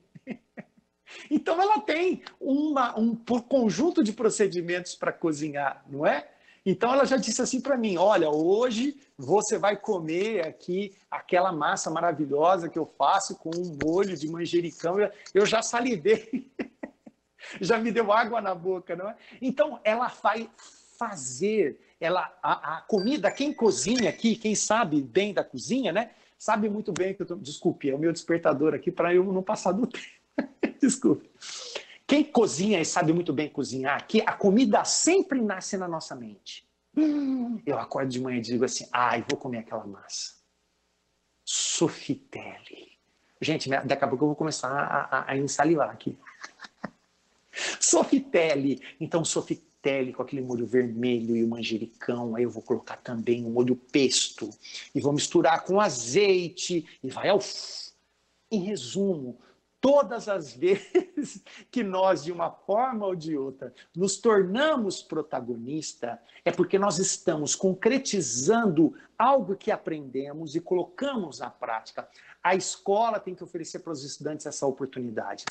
Então, ela tem um conjunto de procedimentos para cozinhar, não é? Então, ela já disse assim para mim, olha, hoje você vai comer aqui aquela massa maravilhosa que eu faço com um molho de manjericão. Eu já salivei, já me deu água na boca, não é? Então, ela vai fazer, a comida, quem cozinha aqui, quem sabe bem da cozinha, né? Sabe muito bem que eu tô... Desculpe, é o meu despertador aqui para eu não passar do tempo. Desculpe. Quem cozinha e sabe muito bem cozinhar, que a comida sempre nasce na nossa mente. Eu acordo de manhã e digo assim, vou comer aquela massa. Soffitelli. Gente, daqui a pouco eu vou começar a ensalivar aqui. Soffitelli. Então, soffitelli com aquele molho vermelho e o manjericão. Aí eu vou colocar também o molho pesto. E vou misturar com azeite. E vai ao... Em resumo, todas as vezes que nós, de uma forma ou de outra, nos tornamos protagonista, é porque nós estamos concretizando algo que aprendemos e colocamos na prática. A escola tem que oferecer para os estudantes essa oportunidade.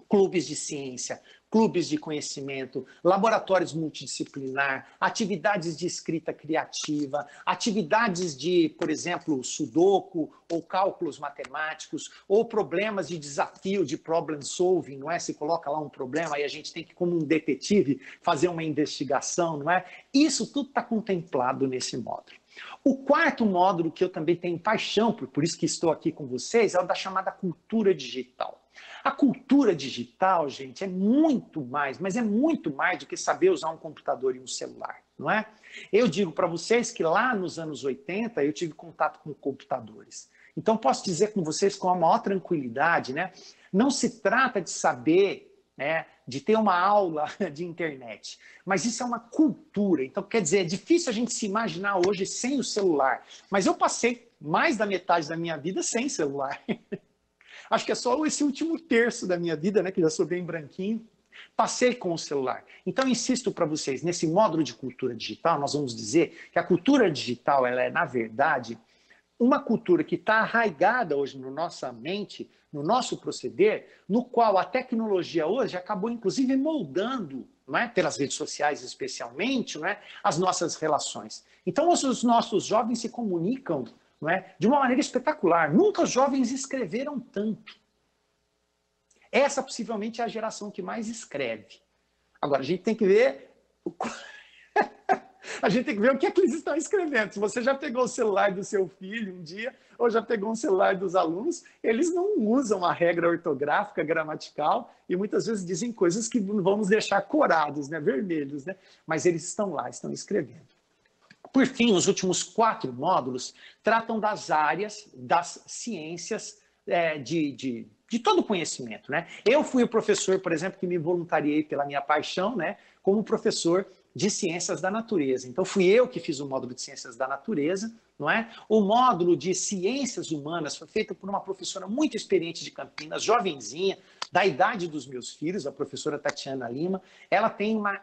Clubes de ciência, clubes de conhecimento, laboratórios multidisciplinar, atividades de escrita criativa, atividades de, por exemplo, sudoku ou cálculos matemáticos, ou problemas de desafio, de problem solving, não é? Se coloca lá um problema e a gente tem que, como um detetive, fazer uma investigação, não é? Isso tudo está contemplado nesse módulo. O quarto módulo, que eu também tenho paixão, por isso que estou aqui com vocês, é o da chamada cultura digital. A cultura digital, gente, é muito mais, mas é muito mais do que saber usar um computador e um celular, não é? Eu digo para vocês que lá nos anos 80 eu tive contato com computadores. Então posso dizer com vocês com a maior tranquilidade, né? Não se trata de saber, né, de ter uma aula de internet, mas isso é uma cultura. Então, quer dizer, é difícil a gente se imaginar hoje sem o celular, mas eu passei mais da metade da minha vida sem celular. Acho que é só esse último terço da minha vida, né, que já sou bem branquinho, passei com o celular. Então, insisto para vocês, nesse módulo de cultura digital, nós vamos dizer que a cultura digital, ela é, na verdade, uma cultura que está arraigada hoje na nossa mente, no nosso proceder, no qual a tecnologia hoje acabou, inclusive, moldando, não é? Pelas redes sociais especialmente, não é? As nossas relações. Então, os nossos jovens se comunicam, não é? De uma maneira espetacular. Nunca os jovens escreveram tanto. Essa possivelmente é a geração que mais escreve. Agora, a gente tem que ver... A gente tem que ver o que é que eles estão escrevendo. Se você já pegou o celular do seu filho um dia, ou já pegou um celular dos alunos, eles não usam a regra ortográfica, gramatical, e muitas vezes dizem coisas que vamos deixar corados, né, vermelhos, né? Mas eles estão lá, estão escrevendo. Por fim, os últimos 4 módulos tratam das áreas das ciências de todo o conhecimento, né? Eu fui o professor, por exemplo, que me voluntariei pela minha paixão, né, como professor de ciências da natureza. Então, fui eu que fiz o módulo de ciências da natureza, não é? O módulo de ciências humanas foi feito por uma professora muito experiente de Campinas, jovenzinha, da idade dos meus filhos, a professora Tatiana Lima. Ela tem uma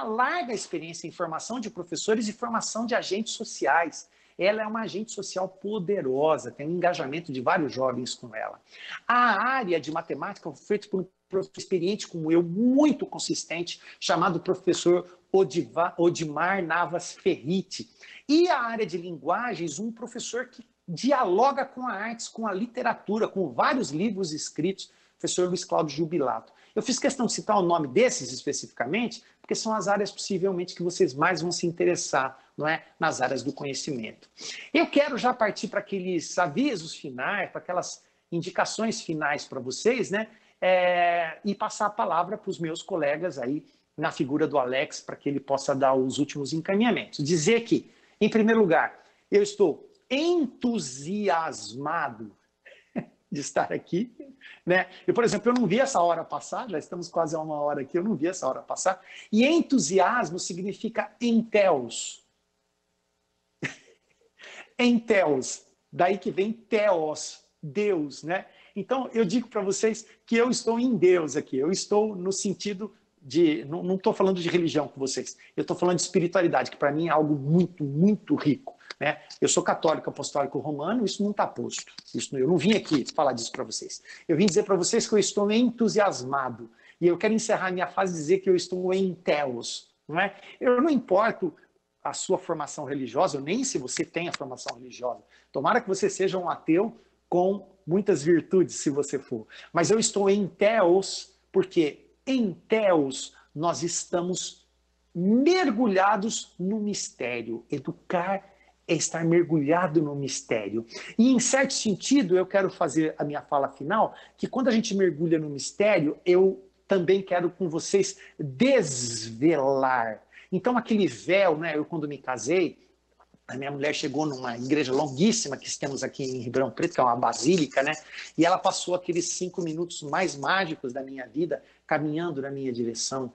larga experiência em formação de professores e formação de agentes sociais. Ela é uma agente social poderosa, tem um engajamento de vários jovens com ela. A área de matemática foi feita por um professor experiente como eu, muito consistente, chamado professor Odimar Navas Ferriti. E a área de linguagens, um professor que dialoga com a artes, com a literatura, com vários livros escritos, professor Luiz Cláudio Jubilato. Eu fiz questão de citar o nome desses especificamente, porque são as áreas possivelmente que vocês mais vão se interessar, não é? Nas áreas do conhecimento. Eu quero já partir para aqueles avisos finais, para aquelas indicações finais para vocês, né? E passar a palavra para os meus colegas aí, na figura do Alex, para que ele possa dar os últimos encaminhamentos. Dizer que, em primeiro lugar, eu estou entusiasmado de estar aqui, né? Eu, por exemplo, eu não vi essa hora passar, já estamos quase a 1 hora aqui, eu não vi essa hora passar. E entusiasmo significa enteos. Enteos, daí que vem theos, Deus, né? Então, eu digo para vocês que eu estou em Deus aqui, eu estou no sentido de... Não estou falando de religião com vocês, eu estou falando de espiritualidade, que para mim é algo muito, muito rico. né? Eu sou católico apostólico romano, isso não está posto. Eu não vim aqui falar disso para vocês. Eu vim dizer para vocês que eu estou entusiasmado. E eu quero encerrar minha fase e dizer que eu estou em teos. Não é? Eu não importo a sua formação religiosa, nem se você tem a formação religiosa. Tomara que você seja um ateu com muitas virtudes, se você for. Mas eu estou em teos, porque em teos nós estamos mergulhados no mistério. Educar é estar mergulhado no mistério. E, em certo sentido, eu quero fazer a minha fala final, que quando a gente mergulha no mistério, eu também quero com vocês desvelar. Então, aquele véu, né? Eu, quando me casei, a minha mulher chegou numa igreja longuíssima que temos aqui em Ribeirão Preto, que é uma basílica, né? E ela passou aqueles 5 minutos mais mágicos da minha vida, caminhando na minha direção,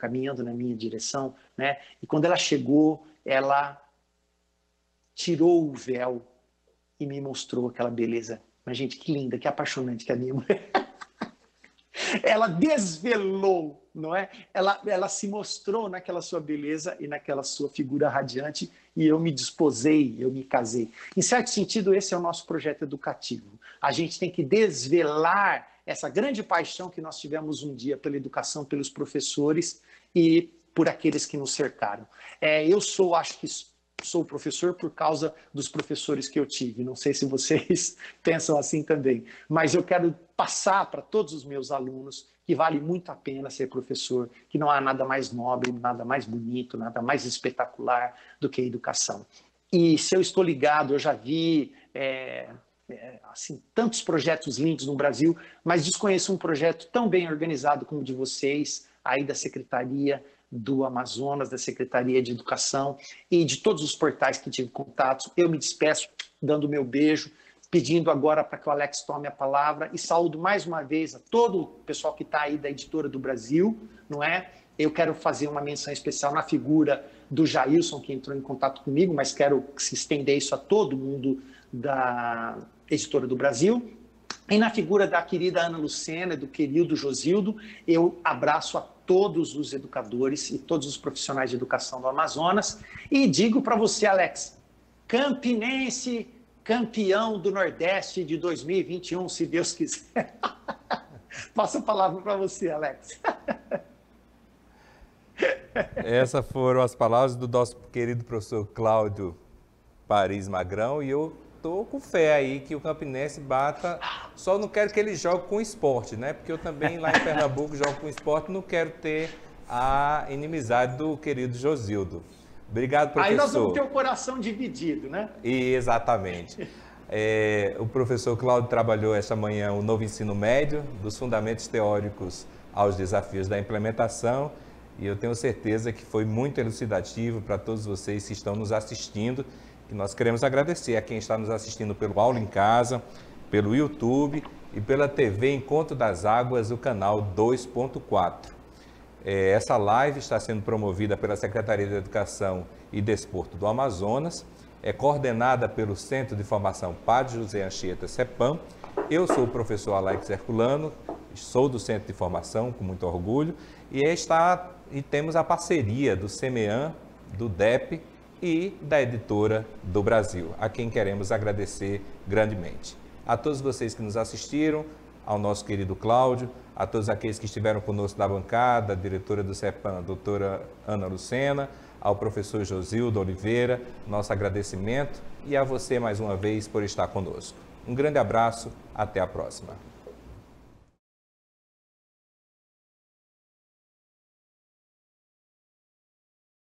né? E quando ela chegou, ela tirou o véu e me mostrou aquela beleza. Mas, gente, que linda, que apaixonante que é a minha mulher. Ela desvelou, não é? Ela se mostrou naquela sua beleza e naquela sua figura radiante, e eu me desposei, eu me casei. Em certo sentido, esse é o nosso projeto educativo. A gente tem que desvelar essa grande paixão que nós tivemos um dia pela educação, pelos professores e por aqueles que nos cercaram. Acho que sou professor por causa dos professores que eu tive. Não sei se vocês pensam assim também, mas eu quero passar para todos os meus alunos que vale muito a pena ser professor, que não há nada mais nobre, nada mais bonito, nada mais espetacular do que a educação. E se eu estou ligado, eu já vi assim, tantos projetos lindos no Brasil, mas desconheço um projeto tão bem organizado como o de vocês, aí da Secretaria do Amazonas, da Secretaria de Educação e de todos os portais que tive contato. Eu me despeço dando meu beijo, pedindo agora para que o Alex tome a palavra e saúdo mais uma vez a todo o pessoal que está aí da Editora do Brasil, não é? Eu quero fazer uma menção especial na figura do Jailson, que entrou em contato comigo, mas quero se estender isso a todo mundo da Editora do Brasil. E na figura da querida Ana Lucena, do querido Josildo, eu abraço a todos os educadores e todos os profissionais de educação do Amazonas e digo para você, Alex, Campinense, campeão do Nordeste de 2021, se Deus quiser. Passo a palavra para você, Alex. Essas foram as palavras do nosso querido professor Cláudio Paris Magrão, e eu estou com fé aí que o Campinense bata. Só não quero que ele jogue com esporte, né? Porque eu também lá em Pernambuco jogo com esporte, não quero ter a inimizade do querido Josildo. Obrigado, professor. Aí nós vamos ter o coração dividido, né? Exatamente. O professor Cláudio trabalhou esta manhã o novo ensino médio, dos fundamentos teóricos aos desafios da implementação, e eu tenho certeza que foi muito elucidativo para todos vocês que estão nos assistindo, que nós queremos agradecer a quem está nos assistindo pelo Aula em Casa, pelo YouTube e pela TV Encontro das Águas, o canal 2.4. Essa live está sendo promovida pela Secretaria de Educação e Desporto do Amazonas, é coordenada pelo Centro de Formação Padre José Anchieta, CEPAM. Eu sou o professor Alex Herculano, sou do Centro de Formação, com muito orgulho, e temos a parceria do CEMEAN, do DEP e da Editora do Brasil, a quem queremos agradecer grandemente. A todos vocês que nos assistiram, ao nosso querido Cláudio, a todos aqueles que estiveram conosco da bancada, a diretora do CEPAM, a doutora Ana Lucena, ao professor Josildo Oliveira, nosso agradecimento, e a você mais uma vez por estar conosco. Um grande abraço, até a próxima.